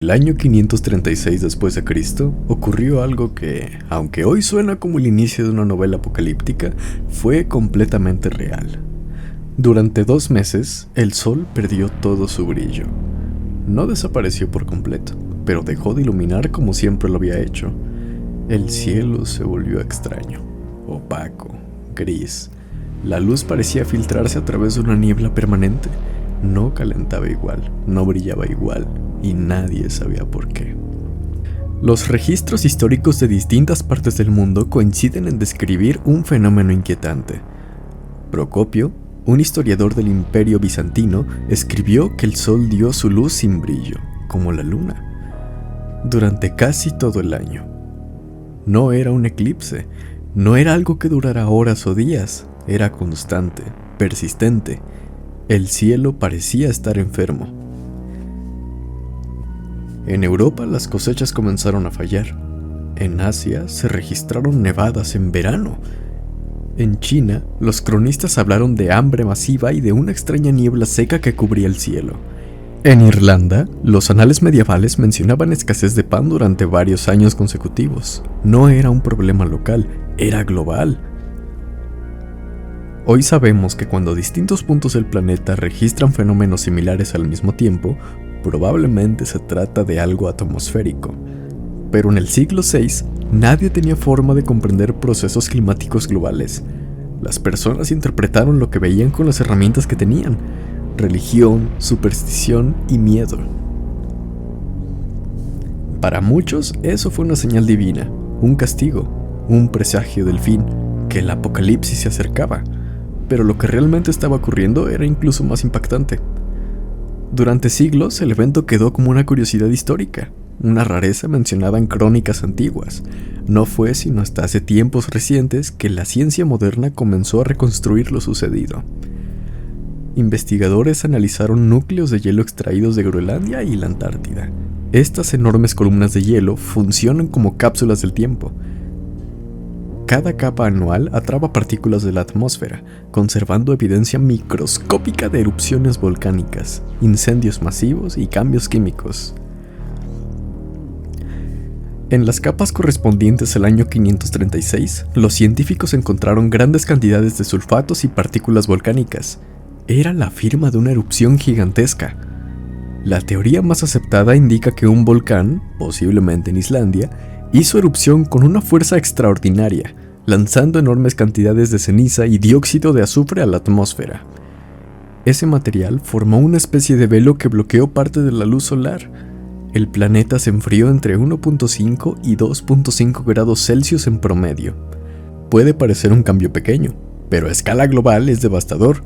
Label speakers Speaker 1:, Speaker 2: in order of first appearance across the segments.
Speaker 1: El año 536 después de Cristo ocurrió algo que, aunque hoy suena como el inicio de una novela apocalíptica, fue completamente real. Durante 2 meses, el sol perdió todo su brillo. No desapareció por completo, pero dejó de iluminar como siempre lo había hecho. El cielo se volvió extraño, opaco, gris. La luz parecía filtrarse a través de una niebla permanente. No calentaba igual, no brillaba igual, y nadie sabía por qué. Los registros históricos de distintas partes del mundo coinciden en describir un fenómeno inquietante. Procopio, un historiador del Imperio Bizantino, escribió que el sol dio su luz sin brillo, como la luna, durante casi todo el año. No era un eclipse, no era algo que durara horas o días, era constante, persistente. El cielo parecía estar enfermo. En Europa las cosechas comenzaron a fallar. En Asia se registraron nevadas en verano. En China, los cronistas hablaron de hambre masiva y de una extraña niebla seca que cubría el cielo. En Irlanda, los anales medievales mencionaban escasez de pan durante varios años consecutivos. No era un problema local, era global. Hoy sabemos que cuando distintos puntos del planeta registran fenómenos similares al mismo tiempo, probablemente se trata de algo atmosférico. Pero en el siglo VI, nadie tenía forma de comprender procesos climáticos globales. Las personas interpretaron lo que veían con las herramientas que tenían: religión, superstición y miedo. Para muchos, eso fue una señal divina, un castigo, un presagio del fin, que el apocalipsis se acercaba. Pero lo que realmente estaba ocurriendo era incluso más impactante. Durante siglos, el evento quedó como una curiosidad histórica, una rareza mencionada en crónicas antiguas. No fue sino hasta hace tiempos recientes que la ciencia moderna comenzó a reconstruir lo sucedido. Investigadores analizaron núcleos de hielo extraídos de Groenlandia y la Antártida. Estas enormes columnas de hielo funcionan como cápsulas del tiempo. Cada capa anual atrapa partículas de la atmósfera, conservando evidencia microscópica de erupciones volcánicas, incendios masivos y cambios químicos. En las capas correspondientes al año 536, los científicos encontraron grandes cantidades de sulfatos y partículas volcánicas. Era la firma de una erupción gigantesca. La teoría más aceptada indica que un volcán, posiblemente en Islandia, hizo erupción con una fuerza extraordinaria, lanzando enormes cantidades de ceniza y dióxido de azufre a la atmósfera. Ese material formó una especie de velo que bloqueó parte de la luz solar. El planeta se enfrió entre 1.5 y 2.5 grados Celsius en promedio. Puede parecer un cambio pequeño, pero a escala global es devastador.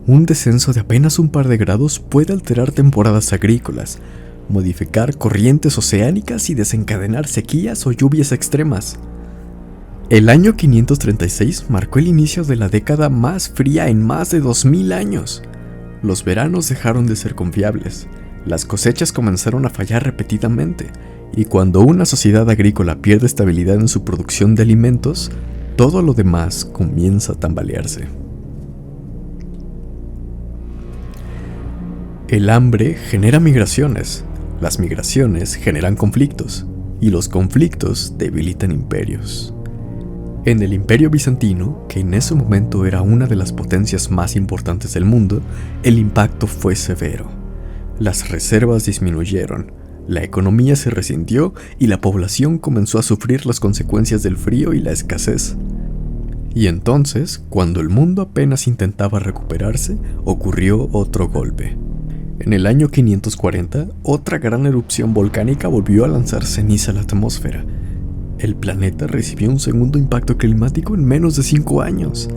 Speaker 1: Un descenso de apenas un par de grados puede alterar temporadas agrícolas, modificar corrientes oceánicas y desencadenar sequías o lluvias extremas. El año 536 marcó el inicio de la década más fría en más de 2000 años. Los veranos dejaron de ser confiables, las cosechas comenzaron a fallar repetidamente, y cuando una sociedad agrícola pierde estabilidad en su producción de alimentos, todo lo demás comienza a tambalearse. El hambre genera migraciones. Las migraciones generan conflictos, y los conflictos debilitan imperios. En el Imperio Bizantino, que en ese momento era una de las potencias más importantes del mundo, el impacto fue severo. Las reservas disminuyeron, la economía se resintió y la población comenzó a sufrir las consecuencias del frío y la escasez. Y entonces, cuando el mundo apenas intentaba recuperarse, ocurrió otro golpe. En el año 540, otra gran erupción volcánica volvió a lanzar ceniza a la atmósfera. El planeta recibió un segundo impacto climático en menos de 5 años.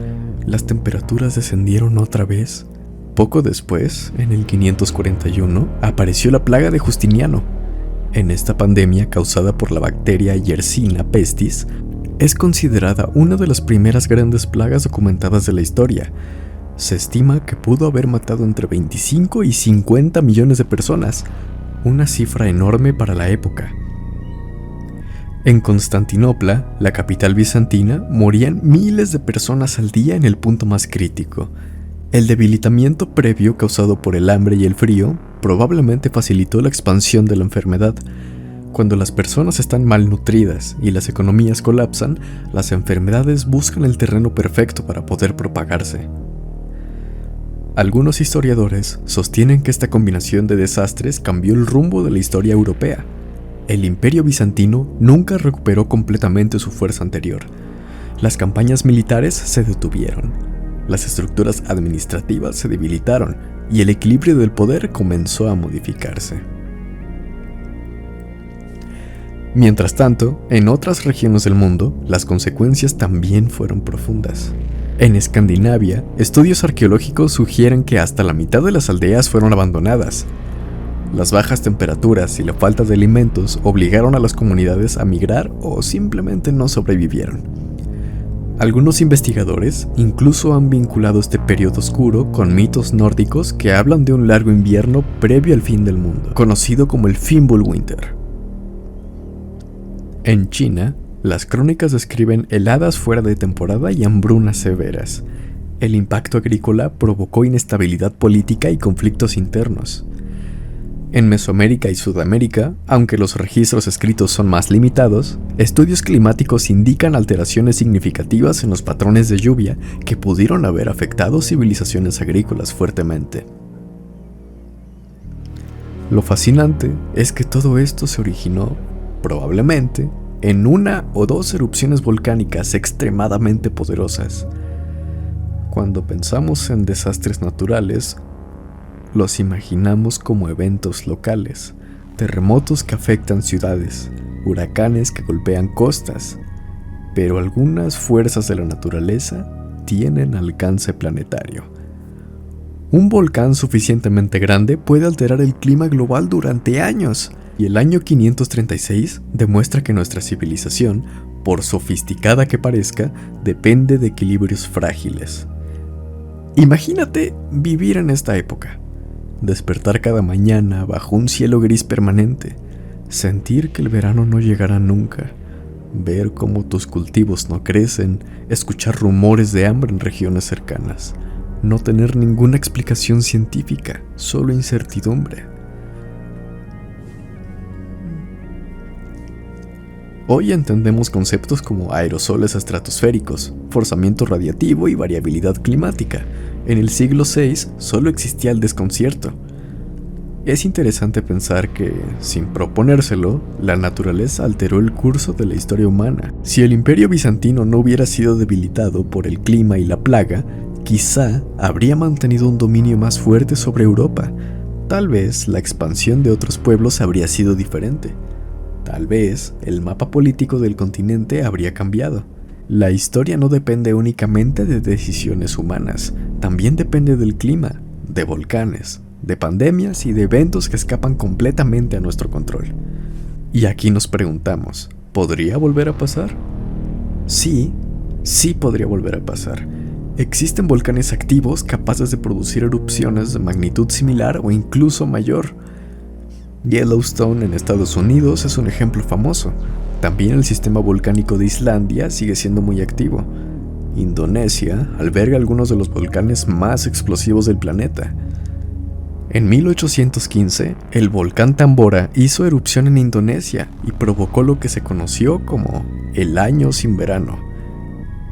Speaker 1: Las temperaturas descendieron otra vez. Poco después, en el 541, apareció la plaga de Justiniano. En esta pandemia causada por la bacteria Yersinia pestis, es considerada una de las primeras grandes plagas documentadas de la historia. Se estima que pudo haber matado entre 25 y 50 millones de personas, una cifra enorme para la época. En Constantinopla, la capital bizantina, morían miles de personas al día en el punto más crítico. El debilitamiento previo causado por el hambre y el frío probablemente facilitó la expansión de la enfermedad. Cuando las personas están malnutridas y las economías colapsan, las enfermedades buscan el terreno perfecto para poder propagarse. Algunos historiadores sostienen que esta combinación de desastres cambió el rumbo de la historia europea. El Imperio Bizantino nunca recuperó completamente su fuerza anterior. Las campañas militares se detuvieron, las estructuras administrativas se debilitaron y el equilibrio del poder comenzó a modificarse. Mientras tanto, en otras regiones del mundo, las consecuencias también fueron profundas. En Escandinavia, estudios arqueológicos sugieren que hasta la mitad de las aldeas fueron abandonadas. Las bajas temperaturas y la falta de alimentos obligaron a las comunidades a migrar o simplemente no sobrevivieron. Algunos investigadores incluso han vinculado este periodo oscuro con mitos nórdicos que hablan de un largo invierno previo al fin del mundo, conocido como el Fimbulwinter. En China, las crónicas describen heladas fuera de temporada y hambrunas severas. El impacto agrícola provocó inestabilidad política y conflictos internos. En Mesoamérica y Sudamérica, aunque los registros escritos son más limitados, estudios climáticos indican alteraciones significativas en los patrones de lluvia que pudieron haber afectado civilizaciones agrícolas fuertemente. Lo fascinante es que todo esto se originó, probablemente, en una o dos erupciones volcánicas extremadamente poderosas. Cuando pensamos en desastres naturales, los imaginamos como eventos locales, terremotos que afectan ciudades, huracanes que golpean costas, pero algunas fuerzas de la naturaleza tienen alcance planetario. Un volcán suficientemente grande puede alterar el clima global durante años, y el año 536 demuestra que nuestra civilización, por sofisticada que parezca, depende de equilibrios frágiles. Imagínate vivir en esta época. Despertar cada mañana bajo un cielo gris permanente, sentir que el verano no llegará nunca, ver cómo tus cultivos no crecen, escuchar rumores de hambre en regiones cercanas, no tener ninguna explicación científica, solo incertidumbre. Hoy entendemos conceptos como aerosoles estratosféricos, forzamiento radiativo y variabilidad climática. En el siglo VI solo existía el desconcierto. Es interesante pensar que, sin proponérselo, la naturaleza alteró el curso de la historia humana. Si el Imperio Bizantino no hubiera sido debilitado por el clima y la plaga, quizá habría mantenido un dominio más fuerte sobre Europa. Tal vez la expansión de otros pueblos habría sido diferente. Tal vez el mapa político del continente habría cambiado. La historia no depende únicamente de decisiones humanas, también depende del clima, de volcanes, de pandemias y de eventos que escapan completamente a nuestro control. Y aquí nos preguntamos, ¿podría volver a pasar? Sí podría volver a pasar. Existen volcanes activos capaces de producir erupciones de magnitud similar o incluso mayor. Yellowstone en Estados Unidos es un ejemplo famoso. También el sistema volcánico de Islandia sigue siendo muy activo. Indonesia alberga algunos de los volcanes más explosivos del planeta. En 1815, el volcán Tambora hizo erupción en Indonesia y provocó lo que se conoció como el Año sin Verano.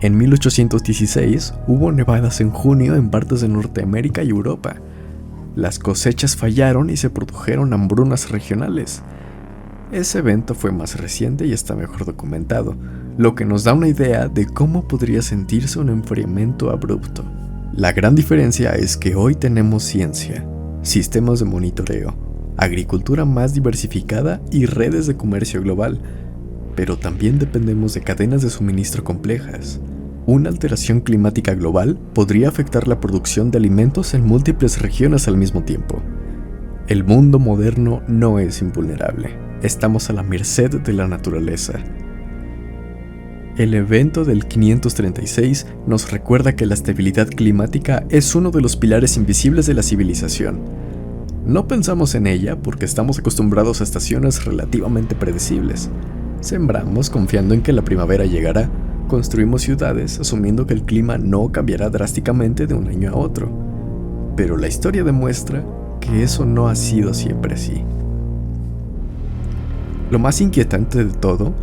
Speaker 1: En 1816, hubo nevadas en junio en partes de Norteamérica y Europa. Las cosechas fallaron y se produjeron hambrunas regionales. Ese evento fue más reciente y está mejor documentado, lo que nos da una idea de cómo podría sentirse un enfriamiento abrupto. La gran diferencia es que hoy tenemos ciencia, sistemas de monitoreo, agricultura más diversificada y redes de comercio global, pero también dependemos de cadenas de suministro complejas. Una alteración climática global podría afectar la producción de alimentos en múltiples regiones al mismo tiempo. El mundo moderno no es invulnerable, estamos a la merced de la naturaleza. El evento del 536 nos recuerda que la estabilidad climática es uno de los pilares invisibles de la civilización. No pensamos en ella porque estamos acostumbrados a estaciones relativamente predecibles. Sembramos confiando en que la primavera llegará. Construimos ciudades asumiendo que el clima no cambiará drásticamente de un año a otro. Pero la historia demuestra que eso no ha sido siempre así. Lo más inquietante de todo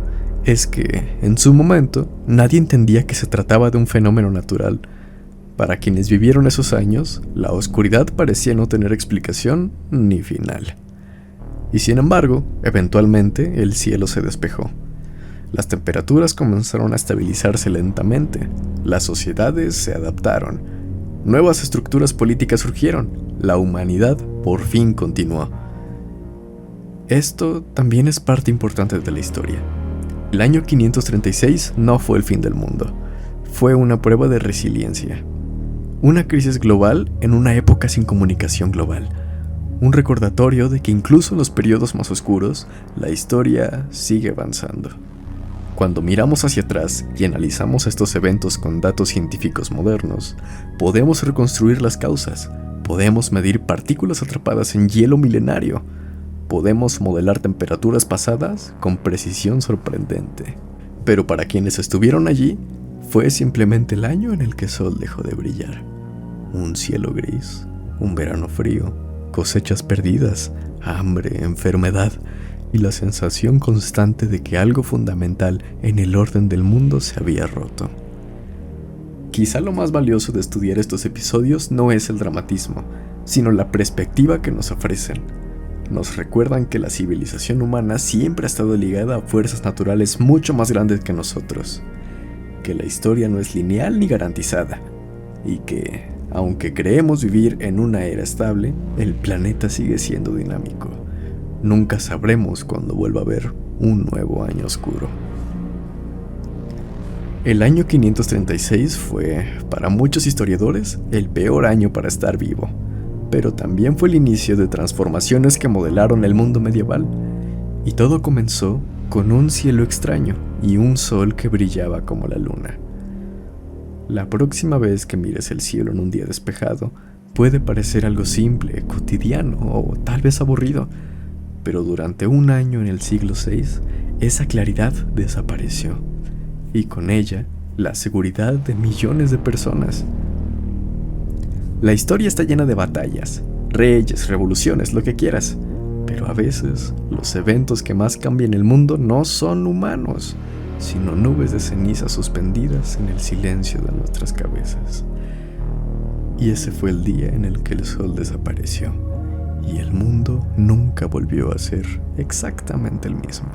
Speaker 1: es que, en su momento, nadie entendía que se trataba de un fenómeno natural. Para quienes vivieron esos años, la oscuridad parecía no tener explicación ni final. Y sin embargo, eventualmente el cielo se despejó. Las temperaturas comenzaron a estabilizarse lentamente, las sociedades se adaptaron, nuevas estructuras políticas surgieron, la humanidad por fin continuó. Esto también es parte importante de la historia. El año 536 no fue el fin del mundo, fue una prueba de resiliencia. Una crisis global en una época sin comunicación global. Un recordatorio de que incluso en los periodos más oscuros, la historia sigue avanzando. Cuando miramos hacia atrás y analizamos estos eventos con datos científicos modernos, podemos reconstruir las causas, podemos medir partículas atrapadas en hielo milenario, podemos modelar temperaturas pasadas con precisión sorprendente. Pero para quienes estuvieron allí, fue simplemente el año en el que el sol dejó de brillar. Un cielo gris, un verano frío, cosechas perdidas, hambre, enfermedad y la sensación constante de que algo fundamental en el orden del mundo se había roto. Quizá lo más valioso de estudiar estos episodios no es el dramatismo, sino la perspectiva que nos ofrecen. Nos recuerdan que la civilización humana siempre ha estado ligada a fuerzas naturales mucho más grandes que nosotros, que la historia no es lineal ni garantizada, y que, aunque creemos vivir en una era estable, el planeta sigue siendo dinámico. Nunca sabremos cuándo vuelva a haber un nuevo año oscuro. El año 536 fue, para muchos historiadores, el peor año para estar vivo, pero también fue el inicio de transformaciones que modelaron el mundo medieval, y todo comenzó con un cielo extraño y un sol que brillaba como la luna. La próxima vez que mires el cielo en un día despejado, puede parecer algo simple, cotidiano o tal vez aburrido, pero durante un año en el siglo VI, esa claridad desapareció, y con ella, la seguridad de millones de personas. La historia está llena de batallas, reyes, revoluciones, lo que quieras, pero a veces los eventos que más cambian el mundo no son humanos, sino nubes de ceniza suspendidas en el silencio de nuestras cabezas. Y ese fue el día en el que el sol desapareció, y el mundo nunca volvió a ser exactamente el mismo.